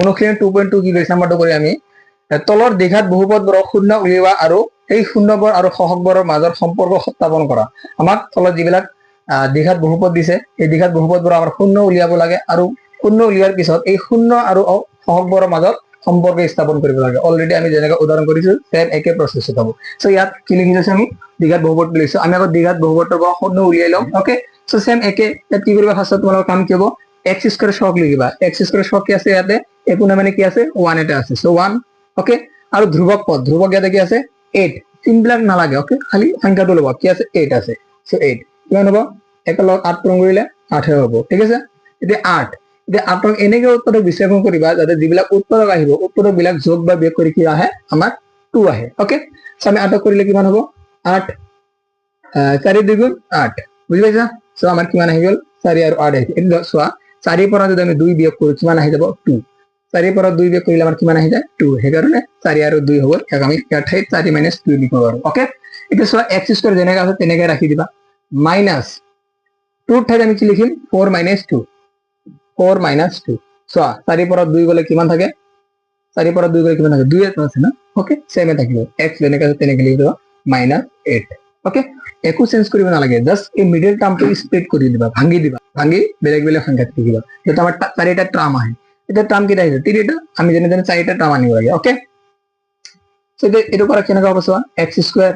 অনুশীলন 2.2 কি কৰিছে নাম্বাৰটো কৰি আমি তলৰ দ্বিঘাত বহুপদবোৰক শূন্য উলিওৱা আৰু এই শূন্যবোৰ আৰু সহগবোৰৰ মাজৰ সম্পৰ্ক স্থাপন কৰা আমাক তলত যিবিলাক দ্বিঘাত বহুপদ দিছে এই দ্বিঘাত বহুপদবোৰ আমাৰ শূন্য উলিয়াব লাগে আৰু শূন্য উলিওৱাৰ পিছত এই শূন্য আৰু সহগবোৰৰ মাজত সম্পৰ্ক স্থাপন কৰিব লাগে অলৰেডি আমি যেনেকৈ উদাহৰণ কৰিছো সেম একে প্ৰচেছত হ'ব সো ইয়াত কি লিখিছো আমি দ্বিঘাত বহুপদ লিখিছো আমি আগত দ্বিঘাত বহুপদৰ পৰা শূন্য উলিয়াই লম ওকে সো সেম একে ইয়াত কি কৰিবা ফাৰ্ষ্টত তোমালোকৰ কাম কি হ'ব x স্কয়াৰ সহগ লিখিবা x স্কয়াৰ সহগ কি আছে ইয়াতে একো না মানে কি আছে 1 এটা আছে সো 1 ওকে আৰু ধ্ৰুবক পদ ধ্ৰুবক ইয়াতে কি আছে 8 তিনবিলাক নালাগে ওকে খালি সংখ্যাটো ল'ব কি আছে 8 আছে সো 8 কিমান হ'ব একেলগ 8 পূৰণ কৰিলে 8 হ'ব ঠিক আছে এতিয়া 8 এতিয়া 8ক এনেকৈ উৎপাদক বিশ্লেষণ কৰিবা যাতে যিবিলাক উৎপাদক আহিব উৎপাদক বিলাক যোগ বা বিয়োগ কৰি কি আহে আমাৰ 2 আহে ওকে সো আমি 8ক কৰিলে কিমান হ'ব 8 4 দুগুণ 8 বুজি পাইছা সো আমাৰ কিমান আহি গ'ল 4 আৰু 8 আহিছে এটা চোৱা 4 পৰা যদি আমি 2 বিয়োগ কৰো কিমান আহি যাব 2 4 পৰা 2 বিয়োগ কৰিলে আমাৰ কিমান আহি যায় 2 হে কাৰণে 4 আৰু 2 হ'ব এক আমি ইয়াৰ ঠাইত 4 - 2 লিখিব পাৰো ওকে এতিয়া চোৱা x স্কয়াৰ যেনেকৈ আছে তেনেকৈ ৰাখি দিবা মাইনাস 2 ঠাইত আমি কি লিখিম 4 - 2 4 - 2 চোৱা 4 পৰা 2 গলে কিমান থাকে 4 পৰা 2 গলে কিমান থাকে 2 এটা আছে না ওকে সেমে থাকিব x যেনেকৈ আছে তেনেকৈ লিখি দিবা -8 ওকে একো চেঞ্জ কৰিব নালাগে জাস্ট এই মিডল টাৰ্মটো স্প্লিট কৰি দিবা ভাঙি দিবা ভাঙি বেলেগ বেলেগ সংখ্যাত লিখিবা যেটা আমাৰ 4টা টার্ম আহে এটা টার্ম কেইটা আহিছে 3টা আমি যেনে 4টা টার্ম আনিব লাগে ওকে সো এটো পৰা কেনেকৈ হ'ব চোৱা x স্কয়াৰ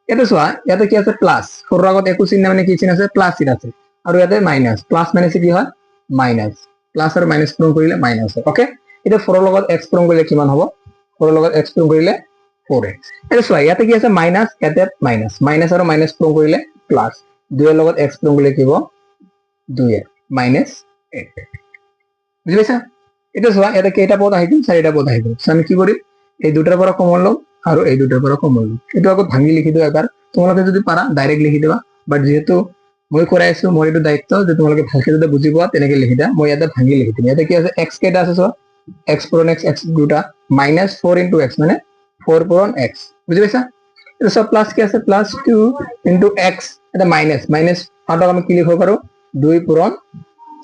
এটা চোৱা ইয়াতে কি আছে প্লাস সৰৰ আগত একো চিহ্ন মানে কি চিহ্ন আছে প্লাস চিহ্ন আছে আৰু ইয়াতে মাইনাস প্লাস মাইনাস কি হয় মাইনাস প্লাস আৰু মাইনাস পূৰণ কৰিলে মাইনাস হয় ওকে এটা 4 ৰ লগত x পূৰণ কৰিলে কিমান হ'ব 4 ৰ লগত x পূৰণ কৰিলে 4x এটা চোৱা ইয়াতে কি আছে মাইনাস ইয়াতে মাইনাস মাইনাস আৰু মাইনাস পূৰণ কৰিলে প্লাস 2 ৰ লগত x পূৰণ কৰিলে কি হ'ব 2x -8 বুজি পাইছা এটা চোৱা ইয়াতে কেইটা পদ আহিল 4টা পদ আহিল সো আমি কি কৰিম এই দুটাৰ পৰা কমন লম আৰু এই দুটাৰ পৰা কমন লম এটো আগত ভাঙি লিখি দিও এবাৰ তোমালোকে যদি পাৰা ডাইৰেক্ট লিখি দিবা বাট যেহেতু মই কৰাই আছো মোৰ এটো দায়িত্ব যে তোমালোকে ভালকে যদি বুজি পোৱা তেনেকৈ লিখি দিয়া মই ইয়াতে ভাঙি লিখি দিম ইয়াতে কি আছে x কেইটা আছে চোৱা x পূৰণ x x দুটা -4 * x মানে 4 পূৰণ x বুজি পাইছা এটা সব প্লাস কি আছে +2 * x এটা মাইনাস মাইনাস আটক আমি কি লিখিব পাৰো 2 পূৰণ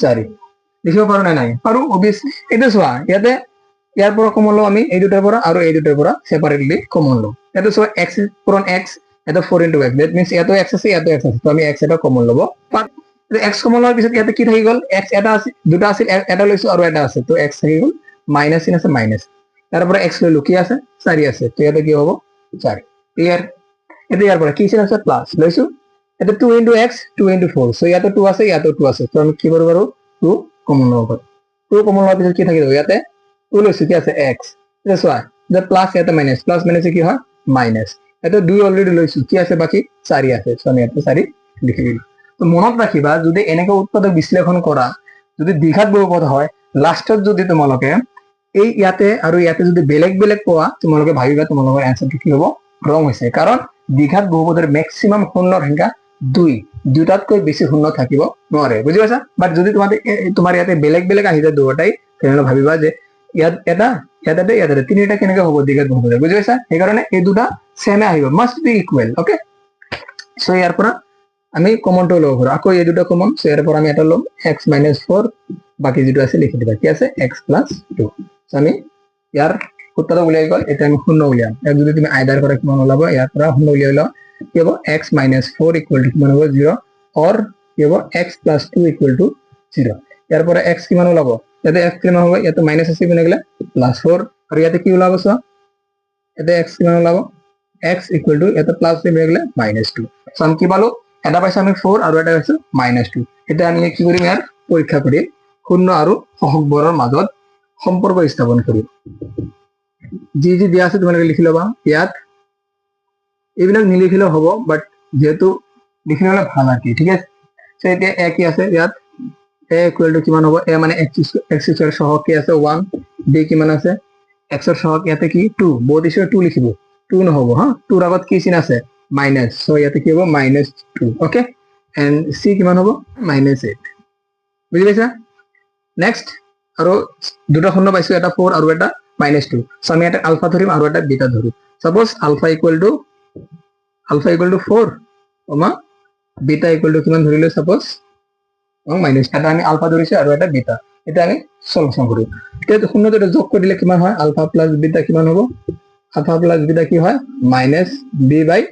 4 লিখিব পাৰো না নাই পাৰো অবিয়াসলি এটা চোৱা ইয়াতে ইয়াৰ পৰা কমন লও আমি এই দুটাৰ পৰা আৰু এই দুটাৰ পৰা সেপাৰেটলি কমন লও এটা চোৱা x পূৰণ x এটা 4 * x that means ইয়াতো x আছে ইয়াতো x আছে তো আমি x এটা কমন লব x কমন লোৱাৰ পিছত ইয়াতে কি থাকি গল x এটা আছে দুটা আছে এটা লৈছো আৰু এটা আছে তো x থাকি গল মাইনাস চিন আছে মাইনাস তাৰ পৰা x লৈ লুকি আছে 4 আছে তো ইয়াতে কি হ'ব 4 ক্লিয়াৰ এটা ইয়াৰ পৰা কি চিন আছে প্লাস লৈছো এটা 2 * x 2 * 4 সো ইয়াতে 2 আছে ইয়াতে 2 আছে তো আমি কি কৰিব পাৰো 2 কমন লব পাৰো 2 কমন লোৱাৰ পিছত কি থাকি যাব ইয়াতে 2 লৈছো কি আছে x এটা চোৱা যে প্লাস ইয়াতে মাইনাস প্লাস মাইনাস কি হয় মাইনাস এটা 2 অলৰেডি লৈছো কি আছে বাকি 4 আছে সো আমি ইয়াতে 4 লিখি দিম তো মনত ৰাখিবা যদি এনেকৈ উৎপাদক বিশ্লেষণ কৰা যদি দ্বিঘাত বহুপদ হয় লাষ্টত যদি তোমালোকে এই ইয়াতে আৰু ইয়াতে যদি বেলেগ বেলেগ পোৱা তোমালোকে ভাবিবা তোমালোকৰ আনসাৰটো কি হ'ব ৰং হৈছে কাৰণ দ্বিঘাত বহুপদৰ ম্যাক্সিমাম শূন্যৰ সংখ্যা 2 দুটাতকৈ বেছি শূন্য থাকিব নোৱাৰে বুজি পাইছা বাট যদি তোমাৰ ইয়াতে বেলেগ বেলেগ আহি যায় দুটাই তেনেহলে ভাবিবা যে ইয়াত এটা ইয়াতে তিনিটা কেনেকৈ হ'ব দ্বিঘাত বহুপদ বুজি পাইছা সেই কাৰণে এই দুটা সেমে আহিব must be equal okay so ইয়াৰ পৰা আমি কমনটো লব পাৰো আকৌ এই দুটা কমন সো ইয়াৰ পৰা আমি এটা লম x - 4 বাকি যেটো আছে লিখি দিবা কি আছে x + 2 সো আমি ইয়াৰ উত্তৰ উলিয়াই গল এটা আমি শূন্য উলিয়াম ইয়াক যদি তুমি আইডাৰ কৰা কিমান ওলাব ইয়াৰ পৰা শূন্য উলিয়াই লও কি হ'ব x - 4 = কিমান হ'ব 0 অর কি হ'ব x + 2 = 0 ইয়াৰ পৰা x কিমান ওলাব ইয়াতে x কিমান হ'ব ইয়াতে মাইনাস আছে বনে গলে +4 আৰু ইয়াতে কি ওলাব সো ইয়াতে x কিমান ওলাব x = ইয়াতে প্লাস বনে গলে -2 সো আমি কি পালো এটা পাইছো আমি 4 আৰু এটা পাইছো -2 এটা আমি কি কৰিম ইয়াৰ পৰীক্ষা কৰি শূন্য আৰু সহগবোৰৰ মাজত সম্পৰ্ক স্থাপন কৰিম যি যি দিয়া আছে তোমালোকে লিখি লবা ইয়াত এইবিলাক নিলিখিলেও হ'ব বাট যেহেতু লিখিলে ভাল আছে ঠিক আছে সো এতিয়া a কি আছে ইয়াত a = কিমান হ'ব a মানে x স্কয়াৰ সহগ কি আছে 1 b কিমান আছে x ৰ সহগ ইয়াতে কি 2 বহুত ইছৰ 2 লিখিব 2 নহব হা 2 ৰ আগত কি চিন আছে মাইনাস সো ইয়াতে কি হ'ব -2 ওকে এন্ড c কিমান হ'ব -8 বুজি পাইছা নেক্সট আৰু দুটা শূন্য পাইছো এটা 4 আৰু এটা -2 সো আমি এটা আলফা ধৰিম আৰু এটা বিটা ধৰিম সাপোজ আলফা = 4 কমা বিটা = কিমান ধৰিলে সাপোজ -, এটা আমি আলফা ধৰিছো আৰু এটা বিটা এটা আমি সলিউশন কৰি এতিয়া শূন্য দুটা যোগ কৰি দিলে কিমান হয় আলফা প্লাস বিটা কিমান হ'ব আলফা প্লাস বিটা কি হয় minus B by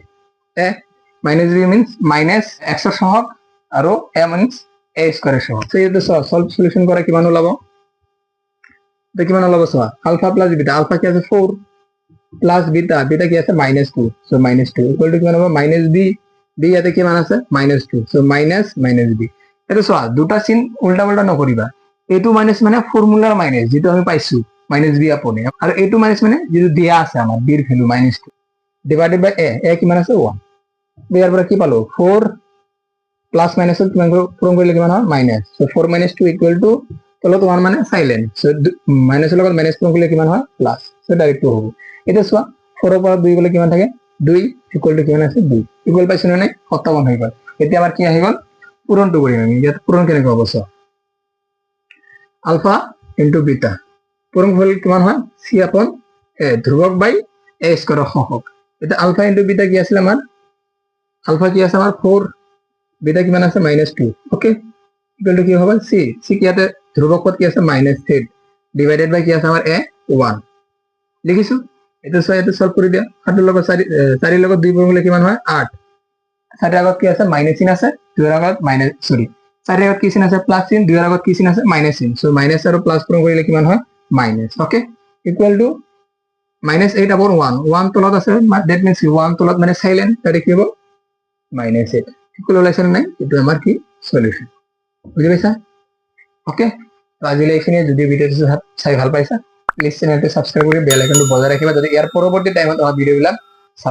A minus B means minus X এর সহগ আৰু এ মিন্স এ স্কয়াৰেৰ সহগ তো এটা সলভ সলিউশন কৰা কিমান ওলাব তো কিমান ওলাব চোৱা আলফা প্লাস বিটা আলফা কি আছে 4 প্লাস বিটা বিটা কি আছে -2 সো -2 ইকুয়াল টু কিমান হ'ব -b বি ইয়াতে কিমান আছে -2 সো মাইনাস বি এটা চোৱা দুটা চিন উল্টা পাল্টা নকৰিবা a2 মাইনাস মানে ফৰ্মুলাৰ মাইনাস যেটো আমি পাইছো -b আপন a আৰু a2 মাইনাস মানে যেটো দিয়া আছে আমাৰ b এৰ ভ্যালু -2 ডিভাইডেড বাই a কিমান আছে 1 ইয়াৰ পৰা কি পালো 4 প্লাস মাইনাস কিমান পূৰণ কৰিলে কিমান হয় মাইনাস সো 4 - 2 ইকুয়াল টু তলত 1 মানে সাইলেন্ট সো মাইনাসৰ লগত মাইনাস পূৰণ কৰিলে কিমান হয় প্লাস সো ডাইৰেক্ট হ'ব এটা চোৱা 4 ৰ পৰা 2 গলে কিমান থাকে 2 ইকুয়াল টু কিমান আছে 2 ইকুয়াল পাইছো না 57 হৈ গল এতিয়া আমাৰ কি আহি গল পূৰণটো কৰিম আমি ইয়াত পূৰণ কেনেকৈ হ'ব চোৱা আলফা ইনটু বিটা পূৰণ হল কিমান হয় c আপন a ধ্ৰুবক বাই a স্কয়াৰৰ সহগ এটা আলফা ইনটু বিটা কি আছিল আমাৰ আলফা কি আছে আমাৰ 4 বিটা কিমান আছে -2 ওকে ইকুয়াল টু কি হ'ব c কি ইয়াতে ধ্ৰুবক পদ কি আছে -8 ডিভাইডেড বাই কি আছে আমাৰ a 1 লিখিছো এটা এটা সলভ কৰি দিয়া 7 লগত 4 লগত 2 পূৰণ হলে কিমান হয় 8 4 আগত কি আছে মাইনাস চিন আছে 2 আগত মাইনাস সরি 4 আগত কি চিন আছে প্লাস চিন 2 আগত কি চিন আছে মাইনাস চিন সো মাইনাস আৰু প্লাস পূৰণ কৰিলে কিমান হয় মাইনাস ওকে ইকুয়াল টু -8 আপন 1 তলত আছে দ্যাট মিন্স 1 তলত মানে সাইলেন্ট তাতে কি হ'ব -8 ইকুয়াল ওলাইছে নাই এটো আমাৰ কি সলিউশন বুজি পাইছা ওকে তো আজিলে এইখিনি যদি ভিডিওটো চাই ভাল পাইছা প্লিজ চ্যানেলটো সাবস্ক্রাইব কৰি বেল আইকনটো বজাই ৰাখিবা যাতে ইয়াৰ পৰৱৰ্তী টাইমত আমাৰ ভিডিওবিলাক